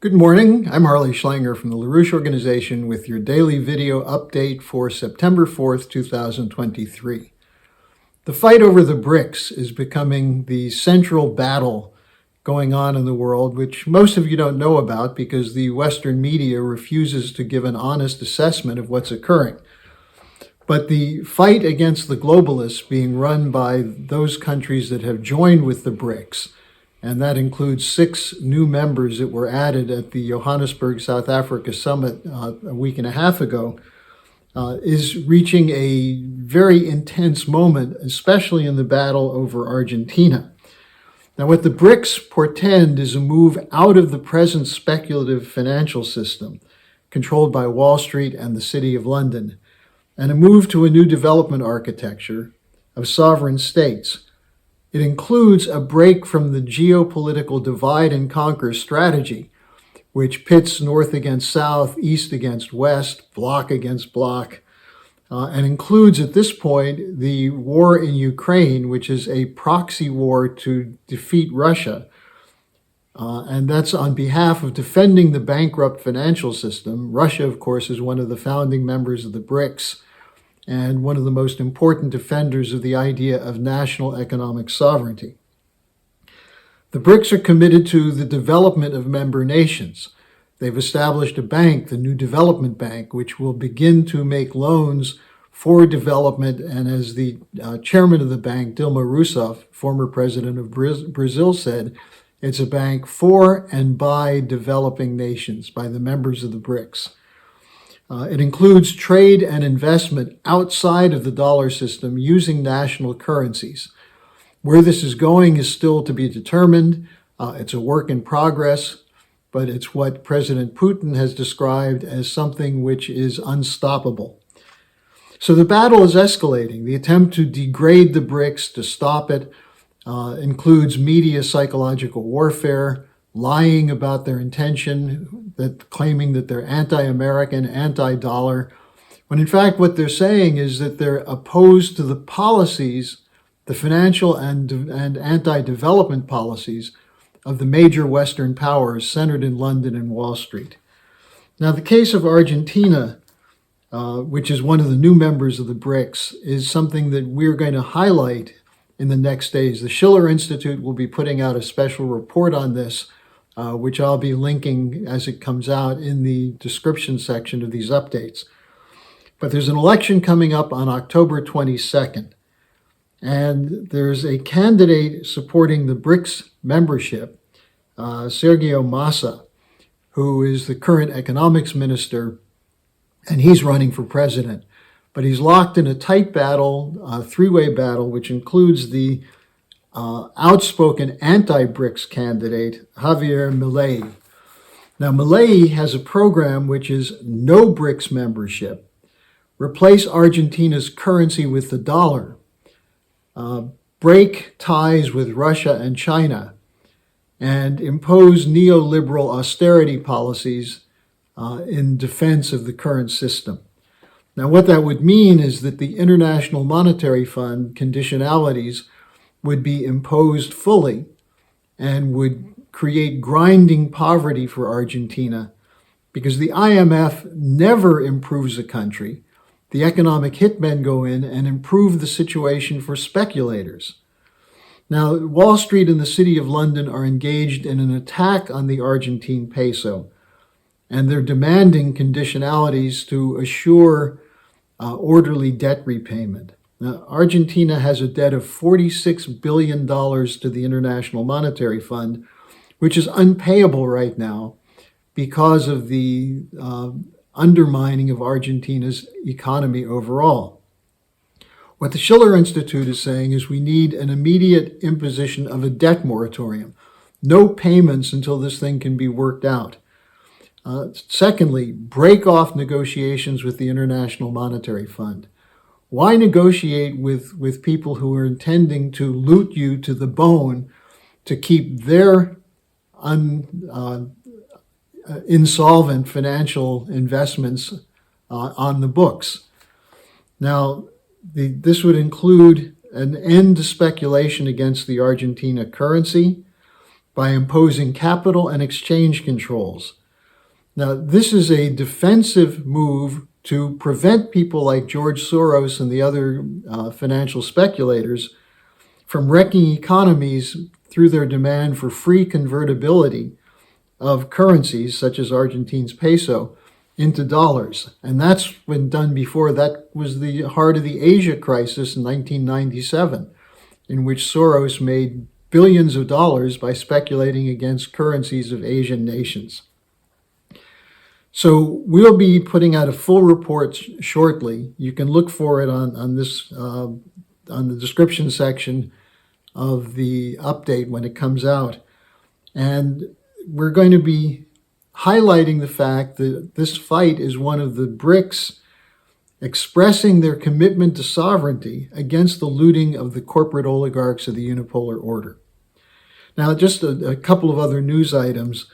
Good morning. I'm Harley Schlanger from the LaRouche Organization with your daily video update for September 4th, 2023. The fight over the BRICS is becoming the central battle going on in the world, which most of you don't know about because the Western media refuses to give an honest assessment of what's occurring. But the fight against the globalists being run by those countries that have joined with the BRICS, and that includes 6 new members that were added at the Johannesburg, South Africa summit a week and a half ago, is reaching a very intense moment, especially in the battle over Argentina. Now, what the BRICS portend is a move out of the present speculative financial system controlled by Wall Street and the City of London, and a move to a new development architecture of sovereign states. It includes a break from the geopolitical divide and conquer strategy, which pits North against South, East against West, bloc against bloc, and includes at this point the war in Ukraine, which is a proxy war to defeat Russia. And that's on behalf of defending the bankrupt financial system. Russia, of course, is one of the founding members of the BRICS, and one of the most important defenders of the idea of national economic sovereignty. The BRICS are committed to the development of member nations. They've established a bank, the New Development Bank, which will begin to make loans for development. And as the chairman of the bank, Dilma Rousseff, former president of Brazil, said, it's a bank for and by developing nations, by the members of the BRICS. It includes trade and investment outside of the dollar system using national currencies. Where this is going is still to be determined. It's a work in progress, but it's what President Putin has described as something which is unstoppable. So the battle is escalating. The attempt to degrade the BRICS, to stop it, includes media psychological warfare, lying about their intention, claiming that they're anti-American, anti-dollar, when in fact what they're saying is that they're opposed to the policies, the financial and anti-development policies of the major Western powers centered in London and Wall Street. Now, the case of Argentina, which is one of the new members of the BRICS, is something that we're going to highlight in the next days. The Schiller Institute will be putting out a special report on this, which I'll be linking as it comes out in the description section of these updates. But there's an election coming up on October 22nd, and there's a candidate supporting the BRICS membership, Sergio Massa, who is the current economics minister, and he's running for president. But he's locked in a tight battle, a 3-way battle, which includes the outspoken anti-BRICS candidate, Javier Milei. Now, Milei has a program which is no BRICS membership, replace Argentina's currency with the dollar, break ties with Russia and China, and impose neoliberal austerity policies in defense of the current system. Now, what that would mean is that the International Monetary Fund conditionalities would be imposed fully and would create grinding poverty for Argentina because the IMF never improves a country. The economic hitmen go in and improve the situation for speculators. Now, Wall Street and the City of London are engaged in an attack on the Argentine peso, and they're demanding conditionalities to assure orderly debt repayment. Now, Argentina has a debt of $46 billion to the International Monetary Fund, which is unpayable right now because of the undermining of Argentina's economy overall. What the Schiller Institute is saying is we need an immediate imposition of a debt moratorium, no payments until this thing can be worked out. Secondly, break off negotiations with the International Monetary Fund. Why negotiate with people who are intending to loot you to the bone to keep their insolvent financial investments on the books? Now, this would include an end to speculation against the Argentina currency. by imposing capital and exchange controls. Now, this is a defensive move to prevent people like George Soros and the other financial speculators from wrecking economies through their demand for free convertibility of currencies, such as Argentine's peso, into dollars. And that's been done before. That was the heart of the Asia crisis in 1997, in which Soros made billions of dollars by speculating against currencies of Asian nations. So we'll be putting out a full report shortly. You can look for it on the description section of the update when it comes out. And we're going to be highlighting the fact that this fight is one of the BRICS expressing their commitment to sovereignty against the looting of the corporate oligarchs of the unipolar order. Now, just a couple of other news items.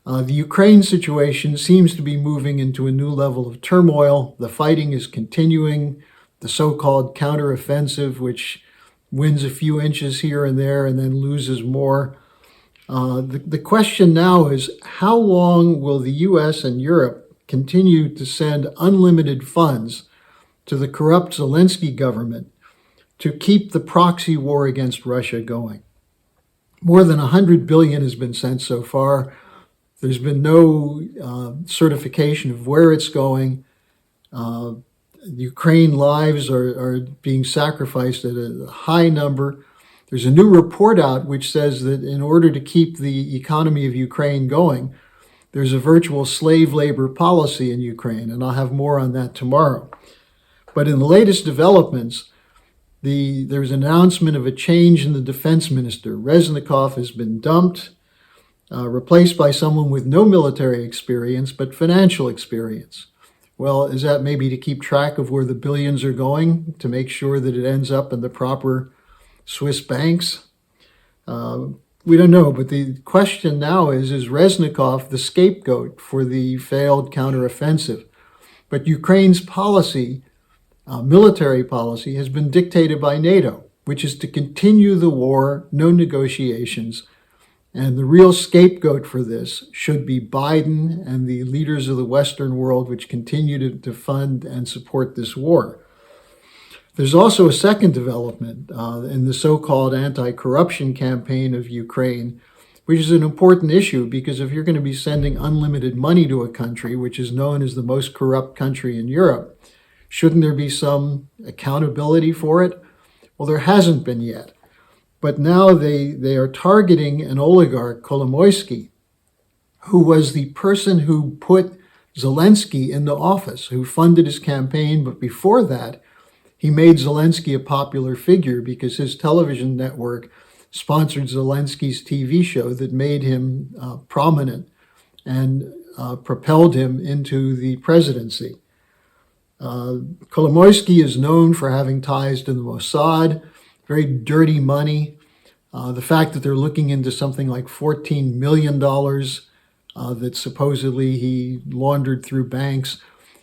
The Ukraine situation seems to be moving into a new level of turmoil. The fighting is continuing. The so-called counteroffensive, which wins a few inches here and there and then loses more. The question now is, how long will the U.S. and Europe continue to send unlimited funds to the corrupt Zelensky government to keep the proxy war against Russia going? More than $100 billion has been sent so far. There's been no certification of where it's going. Ukraine lives are being sacrificed at a high number. There's a new report out which says that in order to keep the economy of Ukraine going, there's a virtual slave labor policy in Ukraine, and I'll have more on that tomorrow. But in the latest developments, there's an announcement of a change in the defense minister. Reznikov has been dumped, replaced by someone with no military experience, but financial experience. Well, is that maybe to keep track of where the billions are going, to make sure that it ends up in the proper Swiss banks? We don't know, but the question now is Reznikov the scapegoat for the failed counteroffensive? But Ukraine's policy, military policy, has been dictated by NATO, which is to continue the war, no negotiations. And the real scapegoat for this should be Biden and the leaders of the Western world, which continue to fund and support this war. There's also a second development in the so-called anti-corruption campaign of Ukraine, which is an important issue because if you're going to be sending unlimited money to a country, which is known as the most corrupt country in Europe, shouldn't there be some accountability for it? Well, there hasn't been yet. But now they are targeting an oligarch, Kolomoisky, who was the person who put Zelensky into office, who funded his campaign. But before that, he made Zelensky a popular figure because his television network sponsored Zelensky's TV show that made him prominent and propelled him into the presidency. Kolomoisky is known for having ties to the Mossad, very dirty money. The fact that they're looking into something like $14 million that supposedly he laundered through banks,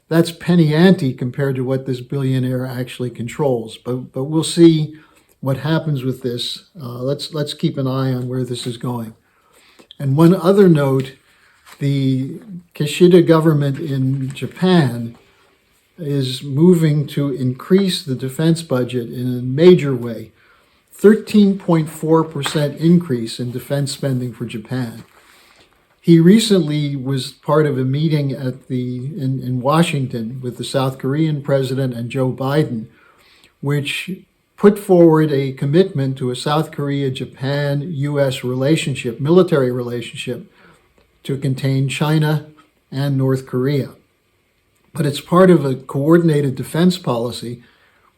that's penny ante compared to what this billionaire actually controls. But we'll see what happens with this. Let's keep an eye on where this is going. And one other note, the Kishida government in Japan is moving to increase the defense budget in a major way. 13.4% increase in defense spending for Japan. He recently was part of a meeting in Washington with the South Korean president and Joe Biden, which put forward a commitment to a South Korea-Japan-U.S. relationship, military relationship, to contain China and North Korea. But it's part of a coordinated defense policy,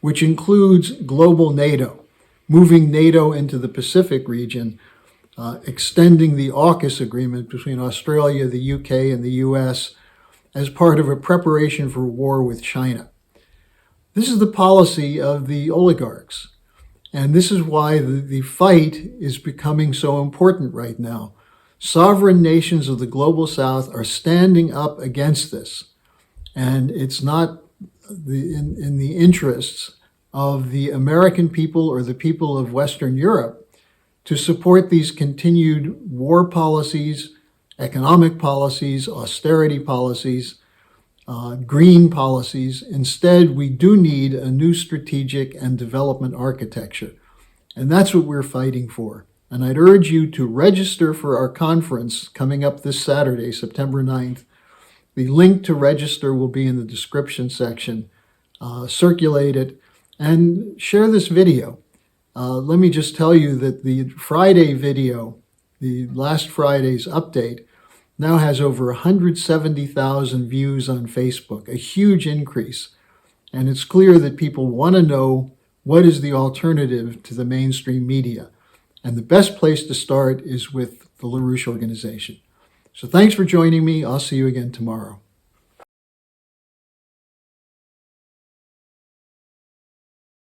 which includes global NATO, moving NATO into the Pacific region, extending the AUKUS agreement between Australia, the UK, and the US as part of a preparation for war with China. This is the policy of the oligarchs, and this is why the fight is becoming so important right now. Sovereign nations of the global south are standing up against this, and it's not in the interests of the American people or the people of Western Europe to support these continued war policies, economic policies, austerity policies, green policies. Instead, we do need a new strategic and development architecture. And that's what we're fighting for. And I'd urge you to register for our conference coming up this Saturday, September 9th. The link to register will be in the description section. Circulate it and share this video. Let me just tell you that the Friday video, the last Friday's update, now has over 170,000 views on Facebook, a huge increase. And it's clear that people want to know what is the alternative to the mainstream media. And the best place to start is with the LaRouche organization. So thanks for joining me. I'll see you again tomorrow.